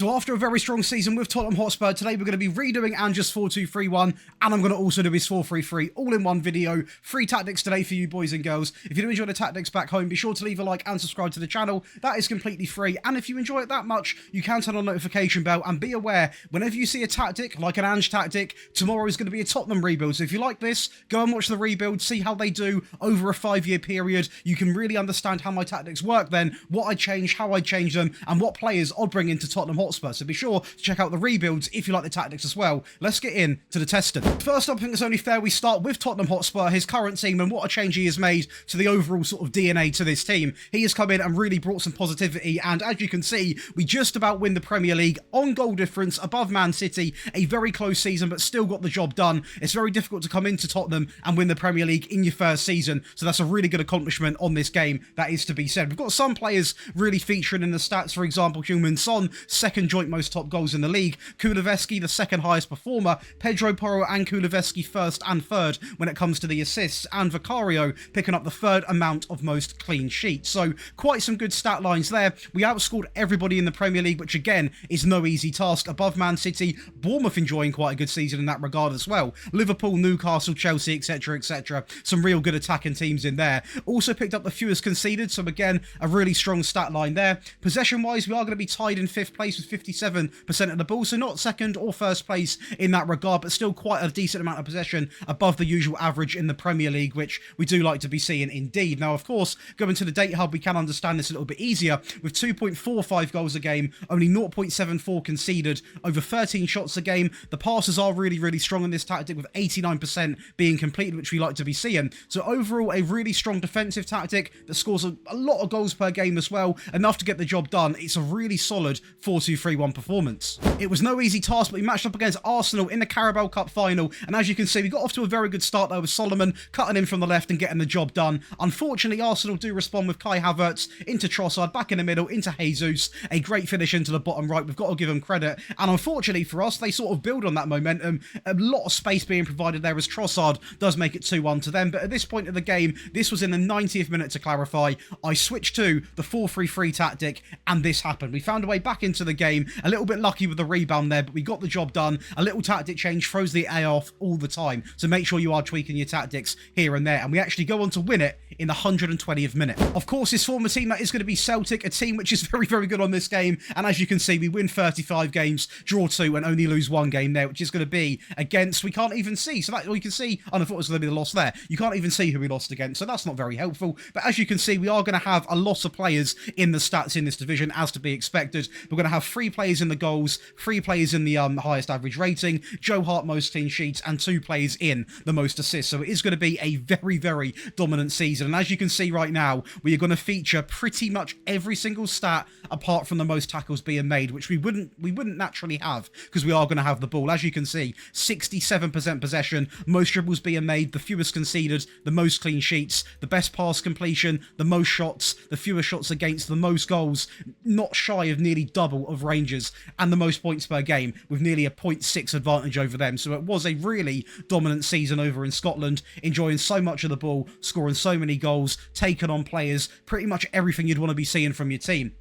So after a very strong season with Tottenham Hotspur, today we're going to be redoing Ange's 4-2-3-1, and I'm going to also do his 4-3-3 all in one video. 3 tactics today for you boys and girls. If you do enjoy the tactics back home, be sure to leave a like and subscribe to the channel. That is completely free, and if you enjoy it that much, you can turn on the notification bell, and be aware, whenever you see a tactic, like an Ange tactic, tomorrow is going to be a Tottenham rebuild. So if you like this, go and watch the rebuild, see how they do over a 5-year period. You can really understand how my tactics work then, what I change, how I change them, and what players I'll bring into Tottenham Hotspur. So be sure to check out the rebuilds if you like the tactics as well. Let's get into the testing. First up, I think it's only fair we start with Tottenham Hotspur, his current team, and what a change he has made to the overall sort of DNA to this team. He has come in and really brought some positivity, and as you can see, we just about win the Premier League on goal difference above Man City. A very close season, but still got the job done. It's very difficult to come into Tottenham and win the Premier League in your first season, so that's a really good accomplishment on this game, that is to be said. We've got some players really featuring in the stats. For example, Heung-min Son, second joint most top goals in the league. Kuleveski, the second highest performer. Pedro Porro and Kuleveski first and third when it comes to the assists. And Vicario picking up the third amount of most clean sheets. So quite some good stat lines there. We outscored everybody in the Premier League, which again is no easy task. Above Man City, Bournemouth enjoying quite a good season in that regard as well. Liverpool, Newcastle, Chelsea, etc, etc. Some real good attacking teams in there. Also picked up the fewest conceded, so again a really strong stat line there. Possession wise, we are going to be tied in 5th place with 57% of the ball, so not second or first place in that regard, but still quite a decent amount of possession above the usual average in the Premier League, which we do like to be seeing indeed. Now, of course, going to the data hub, we can understand this a little bit easier. With 2.45 goals a game, only 0.74 conceded, over 13 shots a game. The passes are really, really strong in this tactic, with 89% being completed, which we like to be seeing. So overall, a really strong defensive tactic that scores a lot of goals per game as well, enough to get the job done. It's a really solid 4-2-3-1 performance. It was no easy task, but we matched up against Arsenal in the Carabao Cup Final, and as you can see, we got off to a very good start there with Solomon cutting in from the left and getting the job done. Unfortunately, Arsenal do respond with Kai Havertz into Trossard, back in the middle into Jesus. A great finish into the bottom right. We've got to give them credit, and unfortunately for us, they sort of build on that momentum. A lot of space being provided there as Trossard does make it 2-1 to them, but at this point of the game, this was in the 90th minute to clarify. I switched to the 4-3-3 tactic, and this happened. We found a way back into the game, a little bit lucky with the rebound there, but we got the job done. A little tactic change throws the A off all the time, so make sure you are tweaking your tactics here and there, and we actually go on to win it in the 120th minute. Of course, his former team, that is going to be Celtic, a team which is very, very good on this game, and as you can see, we win 35 games, draw 2, and only lose 1 game there, which is going to be against, we can't even see, so that we can see, I thought it was going to be the loss there. You can't even see who we lost against, so that's not very helpful, but as you can see, we are going to have a lot of players in the stats in this division, as to be expected. We're going to have 3 players in the goals, 3 players in the highest average rating, Joe Hart most clean sheets, and 2 players in the most assists. So it is going to be a very, very dominant season. And as you can see right now, we are going to feature pretty much every single stat apart from the most tackles being made, which we wouldn't naturally have because we are going to have the ball. As you can see, 67% possession, most dribbles being made, the fewest conceded, the most clean sheets, the best pass completion, the most shots, the fewest shots against, the most goals, not shy of nearly double of Rangers, and the most points per game with nearly a 0.6 advantage over them. So it was a really dominant season over in Scotland, enjoying so much of the ball, scoring so many goals, taking on players, pretty much everything you'd want to be seeing from your team.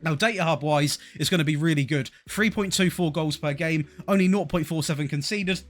Now, data hub wise, is going to be really good. 3.24 goals per game, only 0.47 conceded,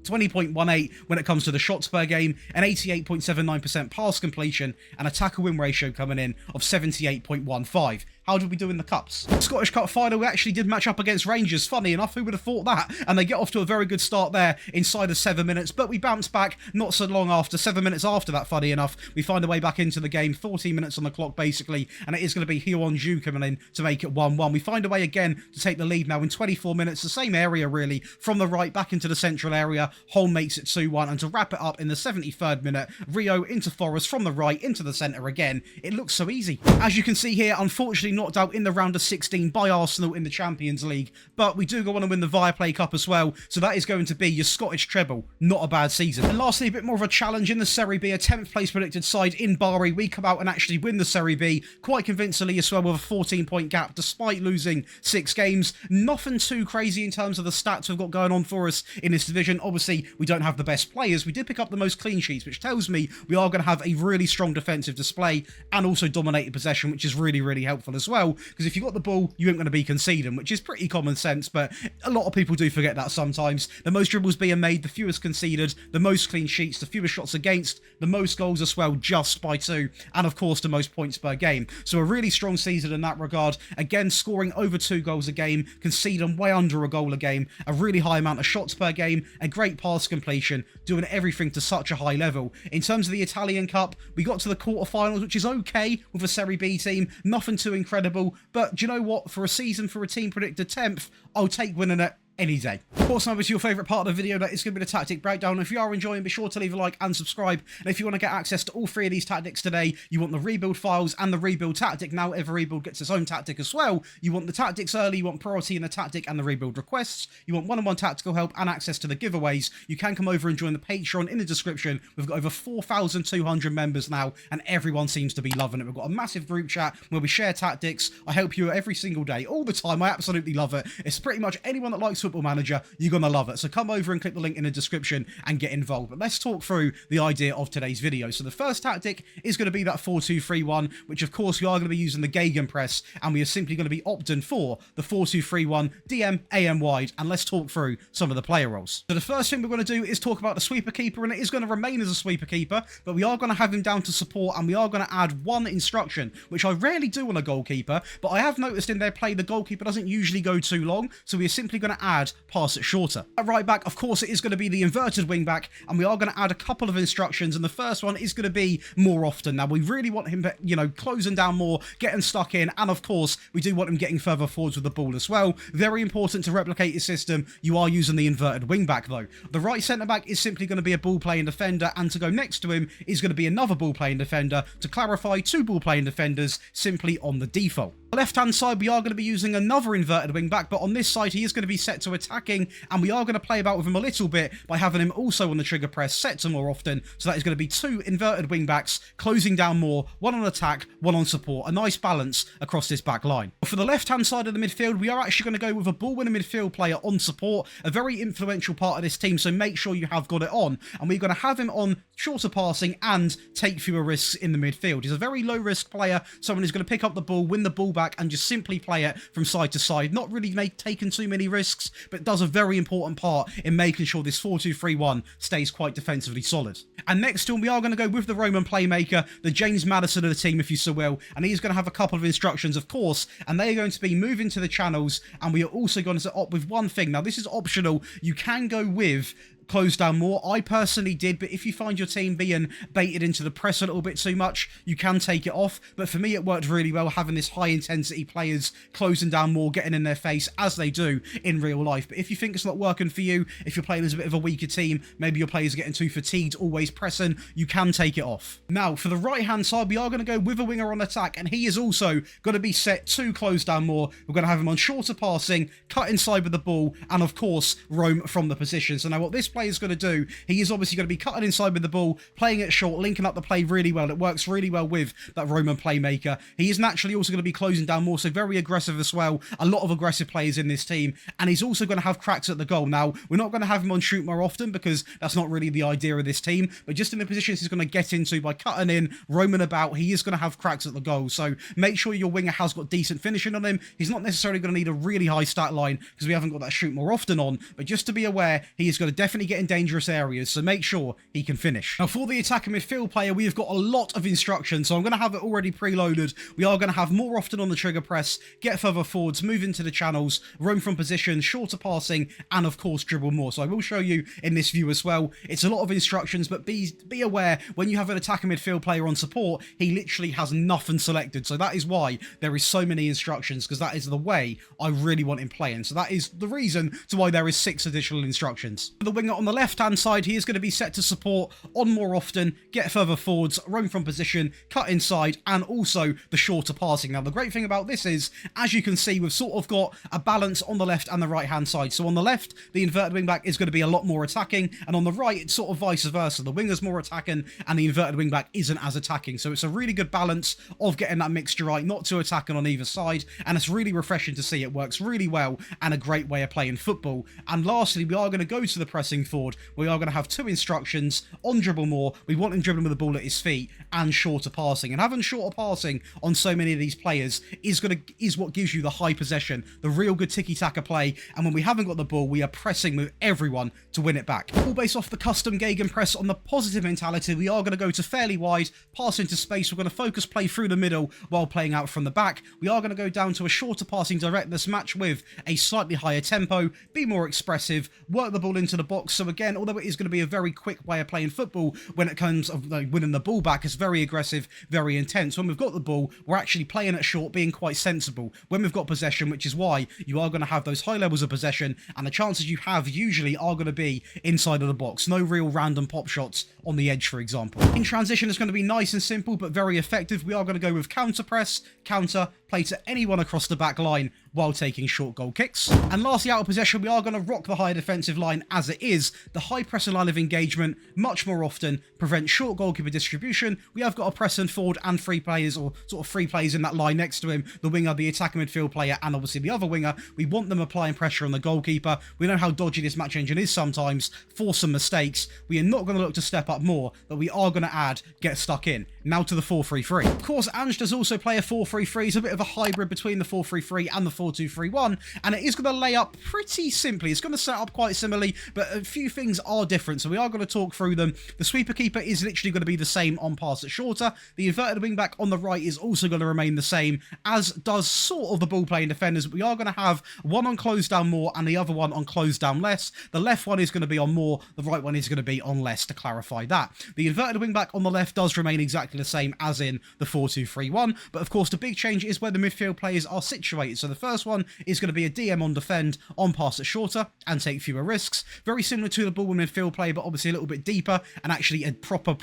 20.18 when it comes to the shots per game, an 88.79% pass completion, and a tackle win ratio coming in of 78.15. How did we do in the Cups? Scottish Cup Final, we actually did match up against Rangers. Funny enough, who would have thought that? And they get off to a very good start there inside of 7 minutes, but we bounce back not so long after, 7 minutes after that, funny enough. We find a way back into the game, 14 minutes on the clock basically, and it is going to be Ange coming in to make it 1-1. We find a way again to take the lead now in 24 minutes, the same area really, from the right back into the central area. Holm makes it 2-1, and to wrap it up in the 73rd minute, Rio into Forest from the right into the centre again. It looks so easy. As you can see here, unfortunately knocked out in the round of 16 by Arsenal in the Champions League, but we do go on and win the Viaplay Cup as well, so that is going to be your Scottish treble. Not a bad season. And lastly, a bit more of a challenge in the Serie B, a 10th place predicted side in Bari. We come out and actually win the Serie B quite convincingly as well, with a 14-point gap despite losing 6 games. Nothing too crazy in terms of the stats we've got going on for us in this division. Obviously, we don't have the best players. We did pick up the most clean sheets, which tells me we are going to have a really strong defensive display and also dominated possession, which is really, really helpful as as well, because if you've got the ball, you ain't going to be conceding, which is pretty common sense, but a lot of people do forget that sometimes. The most dribbles being made, the fewest conceded, the most clean sheets, the fewest shots against, the most goals as well, just by 2, and of course the most points per game. So a really strong season in that regard. Again, scoring over 2 goals a game, conceding way under a goal a game, a really high amount of shots per game, a great pass completion, doing everything to such a high level. In terms of the Italian Cup, we got to the quarterfinals, which is okay with a Serie B team, nothing too incredible, but do you know what? For a season for a team predicted 10th, I'll take winning it any day. Of course, now to your favourite part of the video, that is going to be the tactic breakdown. If you are enjoying, be sure to leave a like and subscribe. And if you want to get access to all 3 of these tactics today, you want the rebuild files and the rebuild tactic. Now every rebuild gets its own tactic as well. You want the tactics early, you want priority in the tactic and the rebuild requests. You want one-on-one tactical help and access to the giveaways. You can come over and join the Patreon in the description. We've got over 4,200 members now, and everyone seems to be loving it. We've got a massive group chat where we share tactics. I help you every single day, all the time. I absolutely love it. It's pretty much anyone that likes Football Manager, you're going to love it. So come over and click the link in the description and get involved. But let's talk through the idea of today's video. So the first tactic is going to be that 4-2-3-1, which of course we are going to be using the Gegenpress, and we are simply going to be opting for the 4-2-3-1, DM, AM wide, and let's talk through some of the player roles. So the first thing we're going to do is talk about the sweeper keeper, and it is going to remain as a sweeper keeper, but we are going to have him down to support, and we are going to add 1 instruction, which I rarely do on a goalkeeper, but I have noticed in their play the goalkeeper doesn't usually go too long, so we are simply going to add pass it shorter. At right back, of course, it is going to be the inverted wing back, and we are going to add a couple of instructions, and the first one is going to be more often. Now, we really want him, you know, closing down more, getting stuck in, and of course, we do want him getting further forwards with the ball as well. Very important to replicate his system. You are using the inverted wing back, though. The right centre back is simply going to be a ball playing defender, and to go next to him is going to be another ball playing defender. To clarify, 2 ball playing defenders simply on the default. On the left-hand side, we are going to be using another inverted wing-back, but on this side, he is going to be set to attacking, and we are going to play about with him a little bit by having him also on the trigger press, set to more often, so that is going to be 2 inverted wing-backs, closing down more, 1 on attack, 1 on support, a nice balance across this back line. For the left-hand side of the midfield, we are actually going to go with a ball-winning midfield player on support, a very influential part of this team, so make sure you have got it on, and we're going to have him on shorter passing and take fewer risks in the midfield. He's a very low-risk player, someone who's going to pick up the ball, win the ball back, and just simply play it from side to side. Not really taking too many risks, but does a very important part in making sure this 4-2-3-1 stays quite defensively solid. And next to him, we are going to go with the Roman playmaker, the James Maddison of the team, if you so will, and he's going to have a couple of instructions, of course, and they are going to be moving to the channels, and we are also going to opt with one thing. Now, this is optional. You can go with close down more. I personally did, but if you find your team being baited into the press a little bit too much, you can take it off. But for me, it worked really well, having this high intensity players closing down more, getting in their face as they do in real life. But if you think it's not working for you, if you're playing as a bit of a weaker team, maybe your players are getting too fatigued, always pressing, you can take it off. Now, for the right hand side, we are going to go with a winger on attack, and he is also going to be set to close down more. We're going to have him on shorter passing, cut inside with the ball, and of course, roam from the position. So now what this player is going to do, he is obviously going to be cutting inside with the ball, playing it short, linking up the play really well. It works really well with that Roman playmaker. He is naturally also going to be closing down more, so very aggressive as well. A lot of aggressive players in this team, and he's also going to have cracks at the goal. Now, we're not going to have him on shoot more often because that's not really the idea of this team, but just in the positions he's going to get into by cutting in, roaming about, he is going to have cracks at the goal. So make sure your winger has got decent finishing on him. He's not necessarily going to need a really high stat line because we haven't got that shoot more often on, but just to be aware, he is going to definitely get in dangerous areas, so make sure he can finish. Now, for the attacking midfield player, we have got a lot of instructions, so I'm going to have it already preloaded. We are going to have more often on the trigger press, get further forwards, move into the channels, roam from position, shorter passing, and of course dribble more. So I will show you in this view as well. It's a lot of instructions, but be aware when you have an attacking midfield player on support, he literally has nothing selected. So that is why there is so many instructions, because that is the way I really want him playing. So that is the reason to why there is 6 additional instructions. For the winger on the left-hand side, he is going to be set to support on more often, get further forwards, roam from position, cut inside, and also the shorter passing. Now, the great thing about this is, as you can see, we've sort of got a balance on the left and the right-hand side. So on the left, the inverted wing-back is going to be a lot more attacking, and on the right, it's sort of vice versa. The winger's more attacking, and the inverted wing-back isn't as attacking. So it's a really good balance of getting that mixture right, not too attacking on either side, and it's really refreshing to see. It works really well, and a great way of playing football. And lastly, we are going to go to the pressing pressing forward. We are going to have 2 instructions: on dribble more, we want him dribbling with the ball at his feet, and shorter passing. And having shorter passing on so many of these players is what gives you the high possession, the real good tiki-taka play. And when we haven't got the ball, we are pressing with everyone to win it back. All based off the custom gegenpress. On the positive mentality, we are going to go to fairly wide, pass into space. We're going to focus play through the middle while playing out from the back. We are going to go down to a shorter passing directness match with a slightly higher tempo, be more expressive, work the ball into the box. So again, although it is going to be a very quick way of playing football, when it comes to winning the ball back, it's very aggressive, very intense. When we've got the ball, we're actually playing it short, being quite sensible when we've got possession, which is why you are going to have those high levels of possession, and the chances you have usually are going to be inside of the box. No real random pop shots on the edge, for example. In transition, it's going to be nice and simple, but very effective. We are going to go with counter press, counter, play to anyone across the back line while taking short goal kicks. And lastly, out of possession, we are going to rock the high defensive line as it is. The high pressing line of engagement much more often prevents short goalkeeper distribution. We have got a pressing forward and free players, or sort of free players in that line next to him, the winger, the attacking midfield player, and obviously the other winger. We want them applying pressure on the goalkeeper. We know how dodgy this match engine is sometimes, for some mistakes. We are not going to look to step up more, but we are going to add get stuck in. Now to the 4-3-3. Of course, Ange does also play a 4-3-3. It's a bit of a hybrid between the 4-3-3 and the 4-2-3-1, and it is going to lay up pretty simply. It's going to set up quite similarly, but a few things are different, so we are going to talk through them. The sweeper keeper is literally going to be the same on pass at shorter. The inverted wing back on the right is also going to remain the same, as does sort of the ball playing defenders. We are going to have one on close down more and the other one on close down less. The left one is going to be on more, the right one is going to be on less, to clarify that. The inverted wing back on the left does remain exactly the same as in the 4-2-3-1, but of course the big change is where the midfield players are situated. So the first one is going to be a DM on defend, on pass at shorter, and take fewer risks. Very similar to the ball midfield player, but obviously a little bit deeper, and actually a proper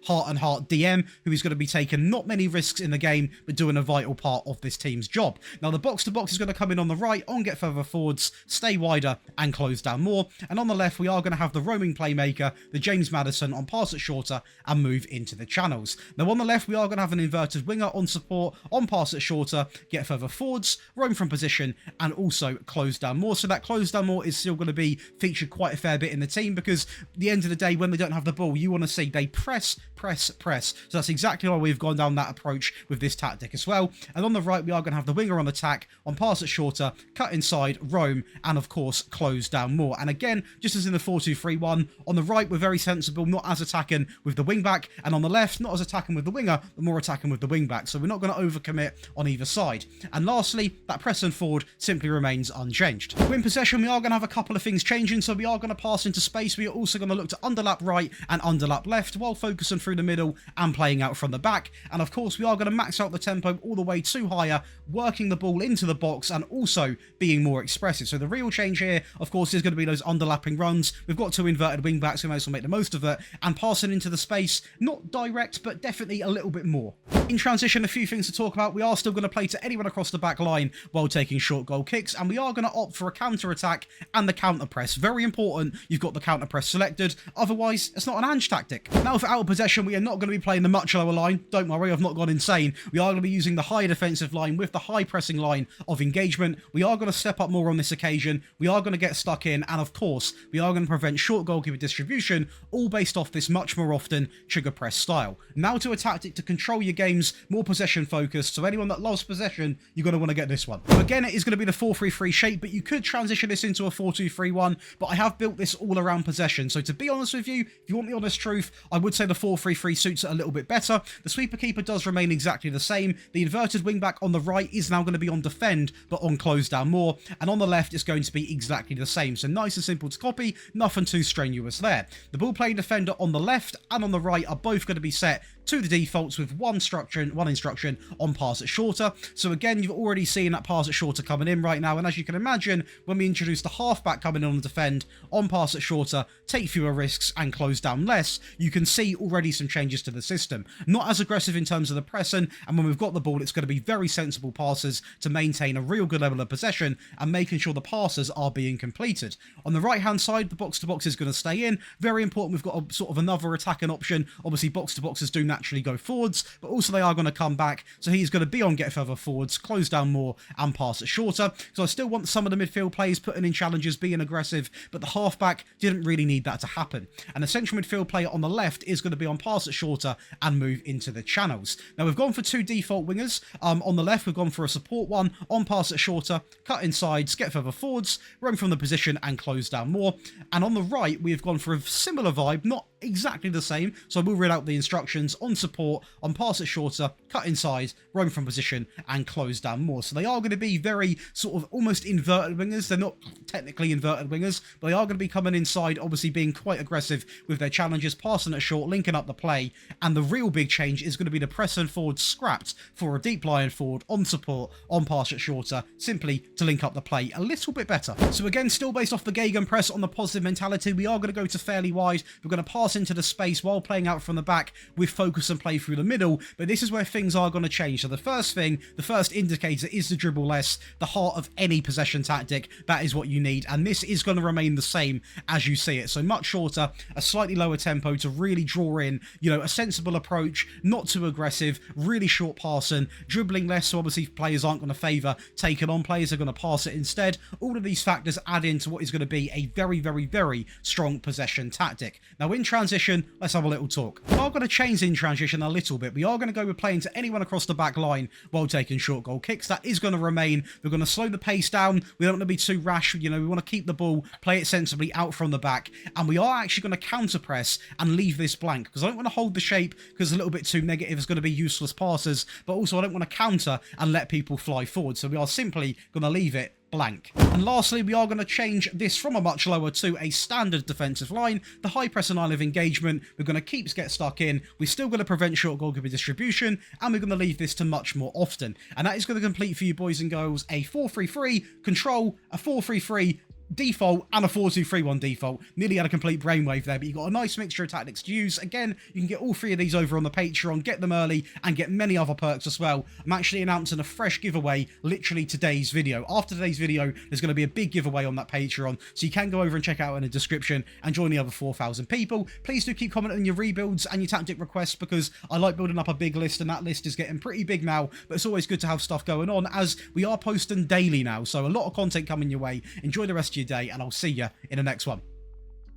heart and heart DM, who is going to be taking not many risks in the game, but doing a vital part of this team's job. Now the box to box is going to come in on the right, on get further forwards, stay wider, and close down more. And on the left, we are going to have the roaming playmaker, the James Maddison, on pass at shorter, and move into the channels. Now on the left, we are going to have an inverted winger on support, on pass at shorter, get further forwards, roam from position, and also close down more. So that close down more is still going to be featured quite a fair bit in the team, because at the end of the day, when they don't have the ball, you want to see they press. So that's exactly why we've gone down that approach with this tactic as well. And on the right, we are going to have the winger on attack, on pass at shorter, cut inside, roam, and of course close down more. And again, just as in the 4-2-3-1, on the right we're very sensible, not as attacking with the wing back, and on the left, not as attacking with the winger, but more attacking with the wing back. So we're not going to overcommit on either side. And lastly, that pressing forward simply remains unchanged. Win possession, we are going to have a couple of things changing. So we are going to pass into space. We are also going to look to underlap right and underlap left, while focusing through the middle and playing out from the back. And of course, we are going to max out the tempo all the way to higher, working the ball into the box and also being more expressive. So the real change here, of course, is going to be those underlapping runs. We've got 2 inverted wing backs, who may as well make the most of it, and passing into the space, not direct, but definitely a little bit more. In transition, a few things to talk about. We are still going to play to anyone across the back line while taking short goal kicks, and we are going to opt for a counter attack and the counter press. Very important you've got the counter press selected, otherwise it's not an Ange tactic. Now for out of possession, we are not going to be playing the much lower line. Don't worry, I've not gone insane. We are going to be using the high defensive line with the high pressing line of engagement. We are going to step up more on this occasion. We are going to get stuck in, and of course we are going to prevent short goalkeeper distribution, all based off this much more often trigger press style. Now to a tactic to control your games, more possession focused. So anyone that loves possession, you're going to want to get this one. So again, it is going to be the 4-3-3 shape, but you could transition this into a 4-2-3-1, but I have built this all around possession. So to be honest with you, if you want the honest truth, I would say the 4-3-3 suits it a little bit better. The sweeper keeper does remain exactly the same. The inverted wing back on the right is now going to be on defend, but on close down more. And on the left, it's going to be exactly the same. So nice and simple to copy, nothing too strenuous there. The ball playing defender on the left and on the right are both going to be set to the defaults with one instruction on pass at shorter. So again, you've already seen that pass at shorter coming in right now, and as you can imagine, when we introduce the halfback coming in on the defend, on pass at shorter, take fewer risks and close down less, you can see already some changes to the system. Not as aggressive in terms of the pressing, and when we've got the ball, it's going to be very sensible passes to maintain a real good level of possession and making sure the passes are being completed. On the right hand side, the box to box is going to stay in. Very important, we've got a sort of another attacking option. Obviously box to box is doing that naturally go forwards, but also they are going to come back. So he's going to be on get further forwards, close down more, and pass it shorter. So I still want some of the midfield players putting in challenges, being aggressive, but the halfback didn't really need that to happen. And the central midfield player on the left is going to be on pass it shorter and move into the channels. Now we've gone for two default wingers. On the left, we've gone for a support one, on pass it shorter, cut inside, get further forwards, roam from the position and close down more. And on the right, we've gone for a similar vibe, not exactly the same, so I will read out the instructions. On support, on pass it shorter, cut inside, roam from position and close down more. So they are going to be very sort of almost inverted wingers. They're not technically inverted wingers, but they are going to be coming inside, obviously being quite aggressive with their challenges, passing it short, linking up the play. And the real big change is going to be the press and forward scrapped for a deep lying forward on support, on pass it shorter, simply to link up the play a little bit better. So again, still based off the Gegenpress on the positive mentality, we are going to go to fairly wide. We're going to pass into the space while playing out from the back with focus and play through the middle, but this is where things are going to change. So the first thing, the first indicator is to dribble less, the heart of any possession tactic. That is what you need, and this is going to remain the same as you see it. So much shorter, a slightly lower tempo to really draw in, a sensible approach, not too aggressive, really short passing, dribbling less, so obviously players aren't going to favour taking on players, are going to pass it instead. All of these factors add into what is going to be a very, very, very strong possession tactic. Now in transition, let's have a little talk. We are going to change in transition a little bit. We are going to go with playing to anyone across the back line while taking short goal kicks. That is going to remain. We're going to slow the pace down. We don't want to be too rash. We want to keep the ball, play it sensibly out from the back. And we are actually going to counter press and leave this blank, because I don't want to hold the shape because a little bit too negative is going to be useless passes. But also I don't want to counter and let people fly forward. So we are simply going to leave it blank. And lastly, we are going to change this from a much lower to a standard defensive line. The high press and line of engagement, we're going to keep get stuck in. We're still going to prevent short goalkeeper distribution, and we're going to leave this to much more often. And that is going to complete for you boys and girls a 4-3-3 control, a 4-3-3 default, and a 4-2-3-1 default. Nearly had a complete brainwave there, but you've got a nice mixture of tactics to use. Again, you can get all three of these over on the Patreon, get them early, and get many other perks as well. I'm actually announcing a fresh giveaway literally today's video. After today's video, there's going to be a big giveaway on that Patreon, so you can go over and check out in the description and join the other 4,000 people. Please do keep commenting your rebuilds and your tactic requests, because I like building up a big list, and that list is getting pretty big now, but it's always good to have stuff going on, as we are posting daily now, so a lot of content coming your way. Enjoy the rest of your day, and I'll see you in the next one.